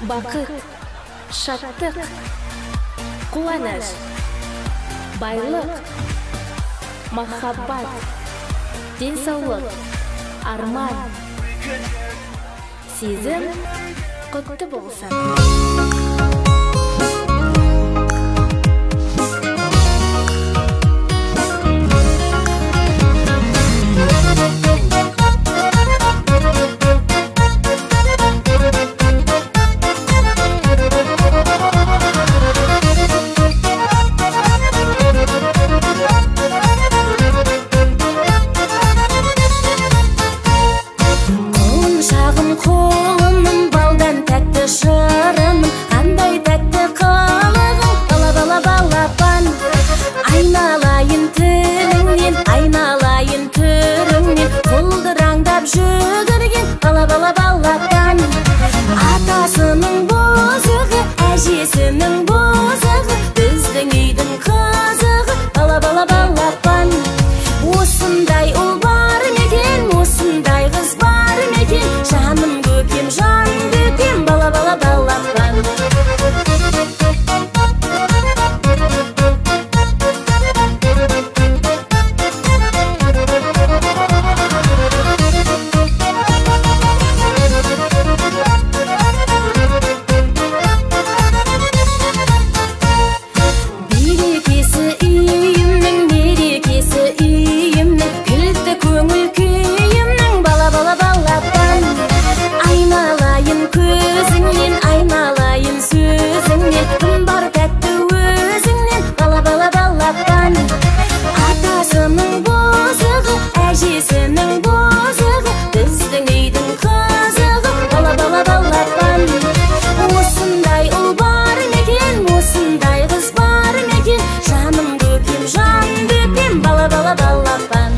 бақыт, шаттық, қуаныш, байлық, махаббат, денсаулық, арман, сезім құтты болсын. Атасының бозығы, әжесінің бозығы, біздің үйдің қызығы, бала балапан. Осындай ұл бар мекен, осындай қыз бар мекен, жаным көкем, жан көкем, бала балапан. Атасының бозығы, әжесінің бозығы, біздің үйдің қызығы, бала балапан. Осындай ұл бар мекен, осындай қыз бар мекен, жаным көкем, жан көкем, бала балапан.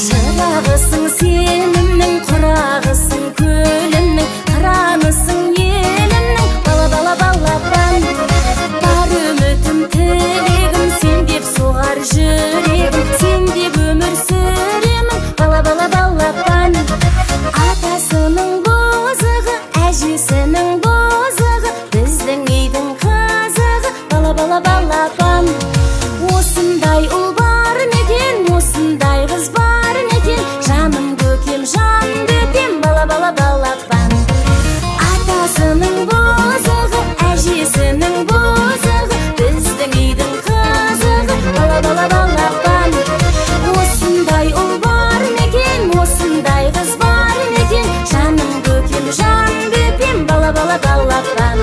Шырағысың сенімнің, құрағысың көлімнің, қыранысың елімнің, бала балапан. Бар үмітім, тілегім, сен деп соғар жүрегім, сен деп өмір сүремін, бала балапан. Атасының бозығы, әжесінің бозығы, біздің үйдің қызығы, бала балапан. Осындай ұл бар мекен, осындай қыз бар мекен, жаным көкем, жан көкем, бала балапан. Атасының бозығы, әжесінің бозығы, біздің үйдің қызығы, бала балапан. Осындай ұл бар мекен, осындай қыз бар мекен, жаным көкем, жан көкем, бала балапан.